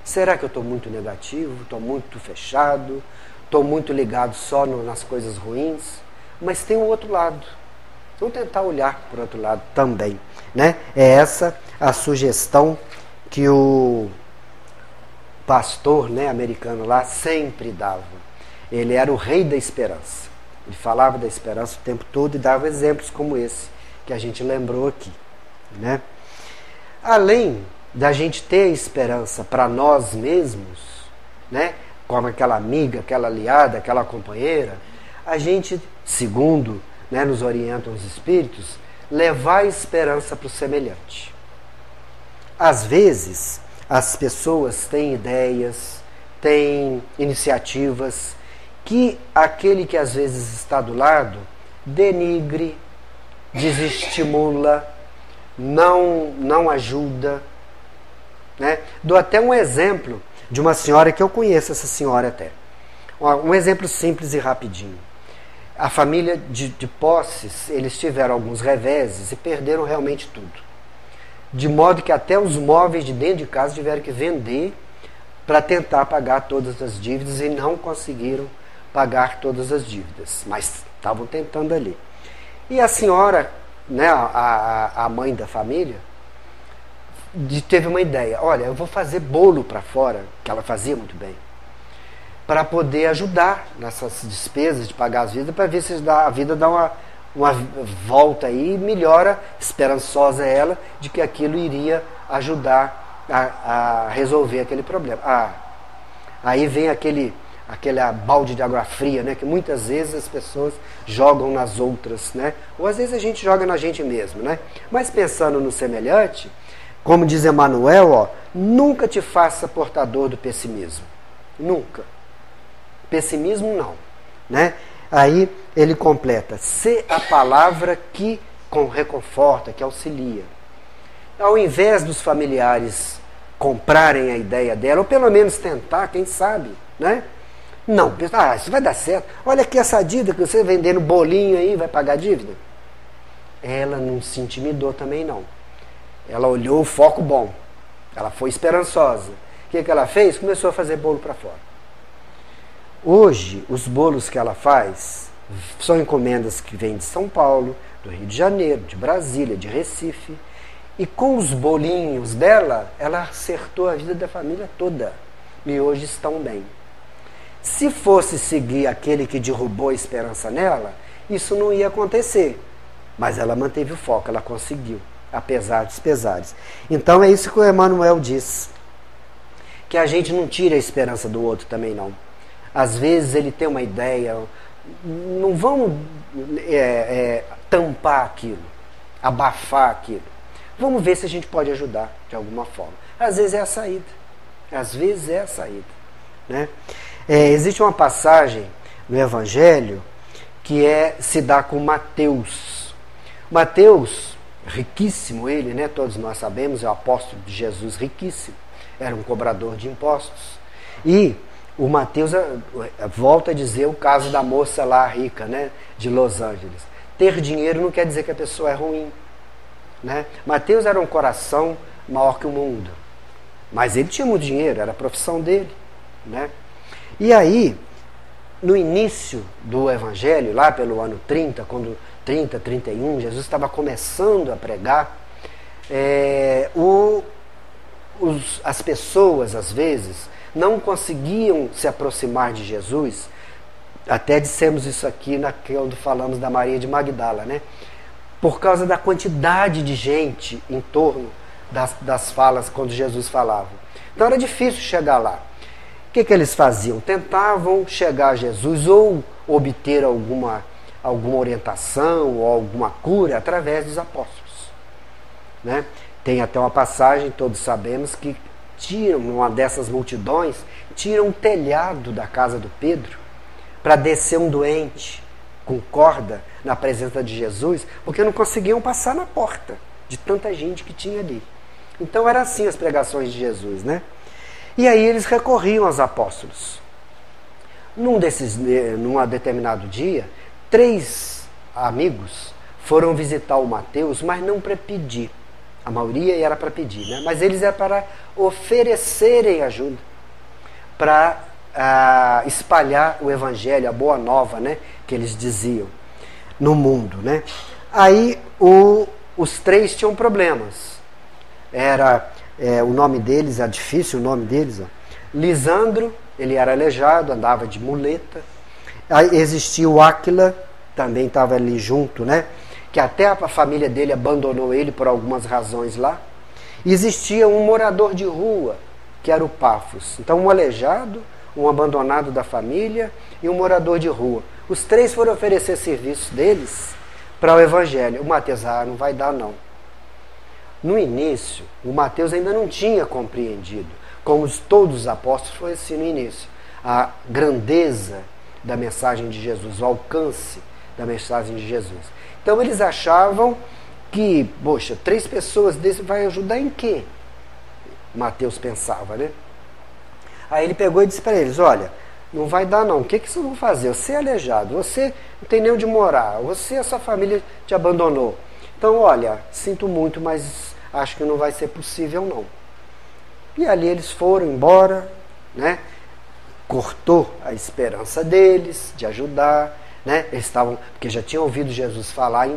Será que eu estou muito negativo? Estou muito fechado? Estou muito ligado só nas coisas ruins? Mas tem o outro lado. Vamos tentar olhar para o outro lado também, né? É essa a sugestão que o pastor, né, americano lá sempre dava. Ele era o rei da esperança. Ele falava da esperança o tempo todo e dava exemplos como esse que a gente lembrou aqui, né? Além da gente ter esperança para nós mesmos, né, como aquela amiga, aquela aliada, aquela companheira, a gente, segundo, né, nos orientam os espíritos, levar a esperança para o semelhante. Às vezes, as pessoas têm ideias, têm iniciativas que aquele que às vezes está do lado denigre, desestimula, não ajuda, né? Dou até um exemplo de uma senhora que eu conheço, essa senhora até. Um exemplo simples e rapidinho. A família de Posses, eles tiveram alguns reveses e perderam realmente tudo. De modo que até os móveis de dentro de casa tiveram que vender para tentar pagar todas as dívidas e não conseguiram pagar todas as dívidas, mas estavam tentando ali. E a senhora, né, a mãe da família, teve uma ideia: olha, eu vou fazer bolo para fora, que ela fazia muito bem, para poder ajudar nessas despesas de pagar as dívidas, para ver se a vida dá uma volta aí e melhora, esperançosa ela, de que aquilo iria ajudar a resolver aquele problema. Aí vem aquele balde de água fria, né, que muitas vezes as pessoas jogam nas outras, né? Ou às vezes a gente joga na gente mesmo, né? Mas pensando no semelhante, como diz Emmanuel, nunca te faça portador do pessimismo. Nunca. Pessimismo não, né? Aí ele completa: se a palavra que reconforta, que auxilia. Ao invés dos familiares comprarem a ideia dela, ou pelo menos tentar, quem sabe, né? Não, isso vai dar certo. Olha aqui essa dívida que você vendendo bolinho aí, vai pagar a dívida. Ela não se intimidou também não. Ela olhou o foco bom. Ela foi esperançosa. O que ela fez? Começou a fazer bolo para fora. Hoje, os bolos que ela faz são encomendas que vêm de São Paulo, do Rio de Janeiro, de Brasília, de Recife. E com os bolinhos dela, ela acertou a vida da família toda. E hoje estão bem. Se fosse seguir aquele que derrubou a esperança nela, isso não ia acontecer. Mas ela manteve o foco, ela conseguiu, apesar dos pesares. Então é isso que o Emmanuel diz. Que a gente não tira a esperança do outro também não. Às vezes ele tem uma ideia, não vamos tampar aquilo, abafar aquilo. Vamos ver se a gente pode ajudar de alguma forma. Às vezes é a saída. Às vezes é a saída. né? Existe uma passagem no Evangelho que se dá com Mateus. Mateus, riquíssimo ele, né? Todos nós sabemos, é o apóstolo de Jesus, riquíssimo. Era um cobrador de impostos. E o Mateus volta a dizer o caso da moça lá rica, né? De Los Angeles. Ter dinheiro não quer dizer que a pessoa é ruim, né? Mateus era um coração maior que o mundo. Mas ele tinha muito dinheiro, era a profissão dele, né? E aí, no início do Evangelho, lá pelo ano 30, quando 30, 31, Jesus estava começando a pregar, as pessoas, às vezes, não conseguiam se aproximar de Jesus. Até dissemos isso aqui quando falamos da Maria de Magdala, né? Por causa da quantidade de gente em torno das falas quando Jesus falava. Então era difícil chegar lá. O que eles faziam? Tentavam chegar a Jesus ou obter alguma orientação ou alguma cura através dos apóstolos, né? Tem até uma passagem, todos sabemos, que numa dessas multidões, tiram um telhado da casa do Pedro para descer um doente com corda na presença de Jesus, porque não conseguiam passar na porta de tanta gente que tinha ali. Então eram assim as pregações de Jesus, né? E aí eles recorriam aos apóstolos. Num determinado dia, 3 amigos foram visitar o Mateus, mas não para pedir. A maioria era para pedir, né? Mas eles eram para oferecerem ajuda, para espalhar o Evangelho, a boa nova, né? Que eles diziam, no mundo, né? Aí os 3 tinham problemas. O nome deles, é difícil o nome deles. Lisandro, ele era aleijado, andava de muleta. Aí existia o Áquila, também estava ali junto, né? Que até a família dele abandonou ele por algumas razões lá. E existia um morador de rua, que era o Pafos. Então um aleijado, um abandonado da família e um morador de rua. Os 3 foram oferecer serviços deles para o Evangelho. O Mateus, não vai dar não. No início, o Mateus ainda não tinha compreendido, como todos os apóstolos foi assim no início, a grandeza da mensagem de Jesus, o alcance da mensagem de Jesus. Então eles achavam que, poxa, 3 pessoas desse vai ajudar em quê? Mateus pensava, né? Aí ele pegou e disse para eles, olha, não vai dar não, o que vocês vão fazer? Você é aleijado, você não tem nem onde morar, você e a sua família te abandonou. Então, olha, sinto muito, mas acho que não vai ser possível não. E ali eles foram embora, né? Cortou a esperança deles de ajudar, né? Eles estavam, porque já tinham ouvido Jesus falar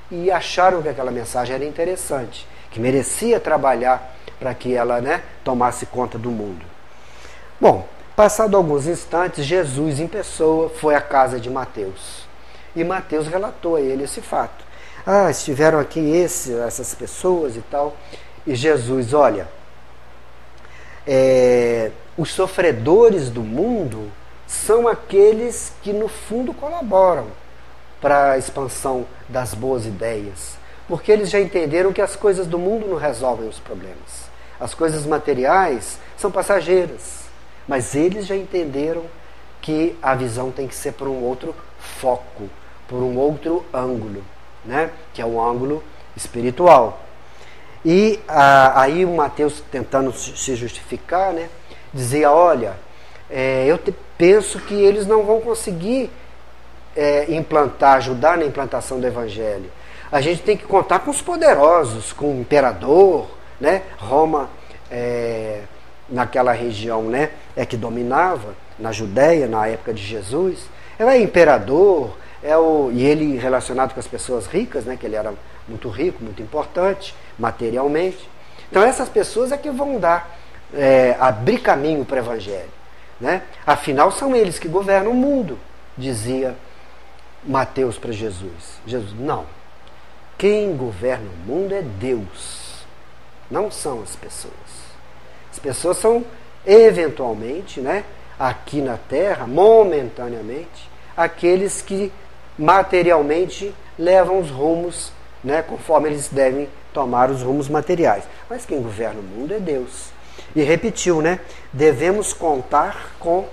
e acharam que aquela mensagem era interessante, que merecia trabalhar para que ela, né, tomasse conta do mundo. Bom, passado alguns instantes, Jesus em pessoa foi à casa de Mateus. E Mateus relatou a ele esse fato. Estiveram aqui essas pessoas e tal. E Jesus, olha, os sofredores do mundo são aqueles que no fundo colaboram para a expansão das boas ideias. Porque eles já entenderam que as coisas do mundo não resolvem os problemas. As coisas materiais são passageiras. Mas eles já entenderam que a visão tem que ser por um outro foco, por um outro ângulo, né? Que é o ângulo espiritual. E aí o Mateus, tentando se justificar, né, dizia, olha, eu penso que eles não vão conseguir ajudar na implantação do Evangelho. A gente tem que contar com os poderosos, com o imperador, né? Roma, naquela região, né, que dominava, na Judéia, na época de Jesus. É imperador, e ele relacionado com as pessoas ricas, né, que ele era muito rico, muito importante, materialmente. Então essas pessoas é que vão abrir caminho para o Evangelho, né? Afinal são eles que governam o mundo, dizia Mateus para Jesus. Jesus, não. Quem governa o mundo é Deus, não são as pessoas. As pessoas são, eventualmente, né, aqui na Terra, momentaneamente, aqueles que materialmente levam os rumos, né, conforme eles devem tomar os rumos materiais. Mas quem governa o mundo é Deus. E repetiu, né? Devemos contar com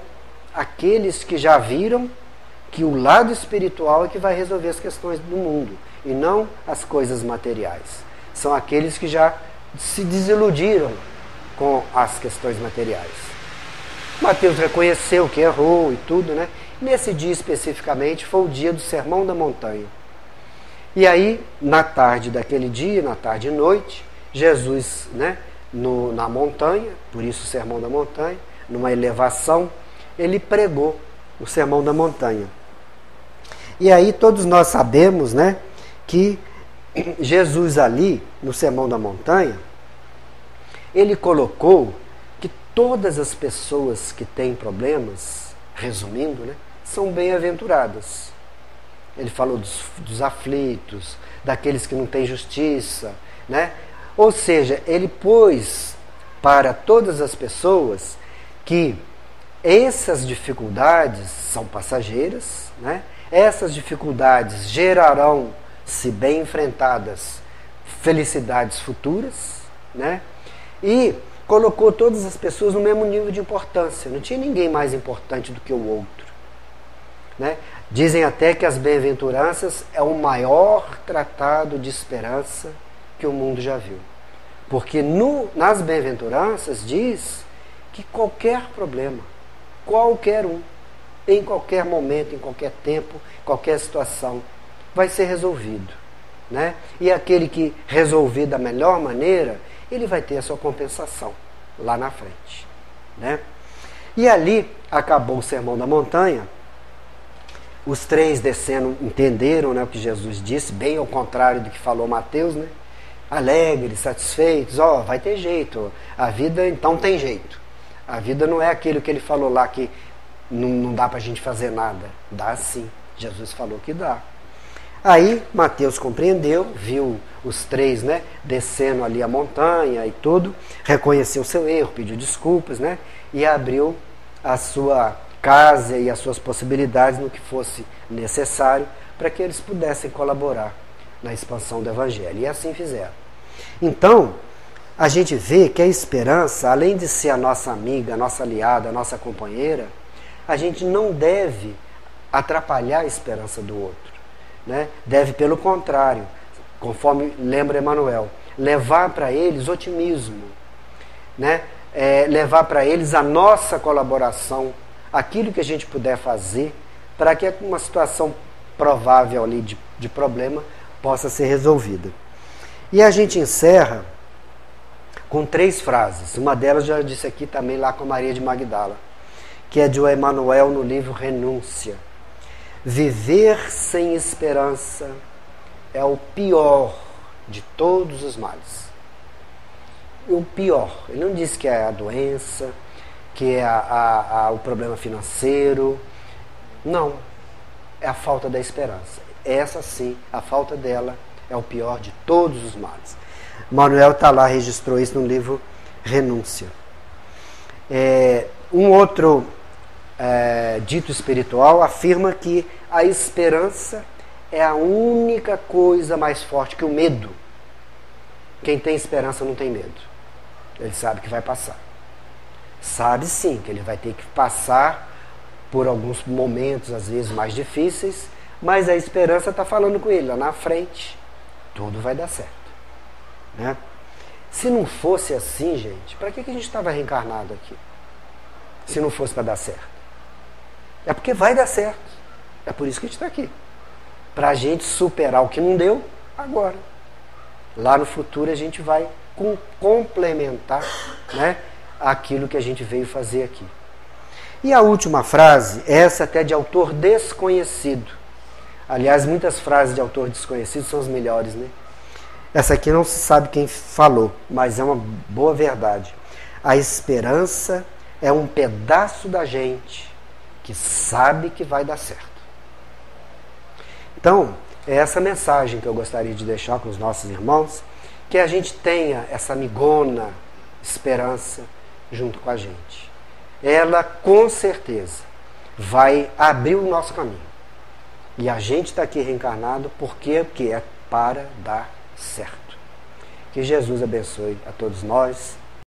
aqueles que já viram que o lado espiritual é que vai resolver as questões do mundo e não as coisas materiais. São aqueles que já se desiludiram com as questões materiais. Mateus reconheceu que errou e tudo, né? Nesse dia especificamente foi o dia do Sermão da Montanha. E aí, na tarde daquele dia, na tarde e noite, Jesus, né, na montanha, por isso o Sermão da Montanha, numa elevação, ele pregou o Sermão da Montanha. E aí todos nós sabemos, né, que Jesus ali, no Sermão da Montanha, ele colocou que todas as pessoas que têm problemas, resumindo, né, são bem-aventuradas. Ele falou dos aflitos, daqueles que não têm justiça, né? Ou seja, ele pôs para todas as pessoas que essas dificuldades são passageiras, né? Essas dificuldades gerarão, se bem enfrentadas, felicidades futuras, né? E colocou todas as pessoas no mesmo nível de importância. Não tinha ninguém mais importante do que o outro, né? Dizem até que as bem-aventuranças é o maior tratado de esperança que o mundo já viu. Porque nas bem-aventuranças diz que qualquer problema, qualquer um, em qualquer momento, em qualquer tempo, qualquer situação, vai ser resolvido, né? E aquele que resolver da melhor maneira, ele vai ter a sua compensação lá na frente, né? E ali acabou o Sermão da Montanha. Os três descendo entenderam, né, o que Jesus disse, bem ao contrário do que falou Mateus, né? Alegres, satisfeitos, vai ter jeito, a vida então tem jeito. A vida não é aquilo que ele falou lá que não dá pra gente fazer nada. Dá sim, Jesus falou que dá. Aí Mateus compreendeu, viu os três, né, descendo ali a montanha e tudo, reconheceu seu erro, pediu desculpas, né, e abriu a sua casa e as suas possibilidades no que fosse necessário para que eles pudessem colaborar na expansão do Evangelho. E assim fizeram. Então, a gente vê que a esperança, além de ser a nossa amiga, a nossa aliada, a nossa companheira, a gente não deve atrapalhar a esperança do outro, né? Deve, pelo contrário, conforme lembra Emmanuel, levar para eles otimismo, né? Levar para eles a nossa colaboração, aquilo que a gente puder fazer para que uma situação provável ali de problema possa ser resolvida. E a gente encerra com 3 frases. Uma delas já disse aqui também lá com Maria de Magdala, que é de Emmanuel no livro Renúncia. Viver sem esperança é o pior de todos os males. O pior. Ele não diz que é a doença, que é o problema financeiro. Não. É a falta da esperança. Essa sim, a falta dela é o pior de todos os males. Manuel está lá, registrou isso no livro Renúncia. Um outro dito espiritual afirma que a esperança é a única coisa mais forte que o medo. Quem tem esperança não tem medo. Ele sabe que vai passar. Sabe sim que ele vai ter que passar por alguns momentos, às vezes mais difíceis, mas a esperança está falando com ele lá na frente. Tudo vai dar certo, né? Se não fosse assim, gente, para que a gente estava reencarnado aqui? Se não fosse para dar certo. É porque vai dar certo. É por isso que a gente está aqui. Para a gente superar o que não deu agora. Lá no futuro a gente vai complementar, né, aquilo que a gente veio fazer aqui. E a última frase, essa até de autor desconhecido. Aliás, muitas frases de autor desconhecido são as melhores, né? Essa aqui não se sabe quem falou, mas é uma boa verdade. A esperança é um pedaço da gente que sabe que vai dar certo. Então, é essa mensagem que eu gostaria de deixar com os nossos irmãos, que a gente tenha essa amigona esperança junto com a gente. Ela, com certeza, vai abrir o nosso caminho. E a gente está aqui reencarnado porque é para dar certo. Que Jesus abençoe a todos nós.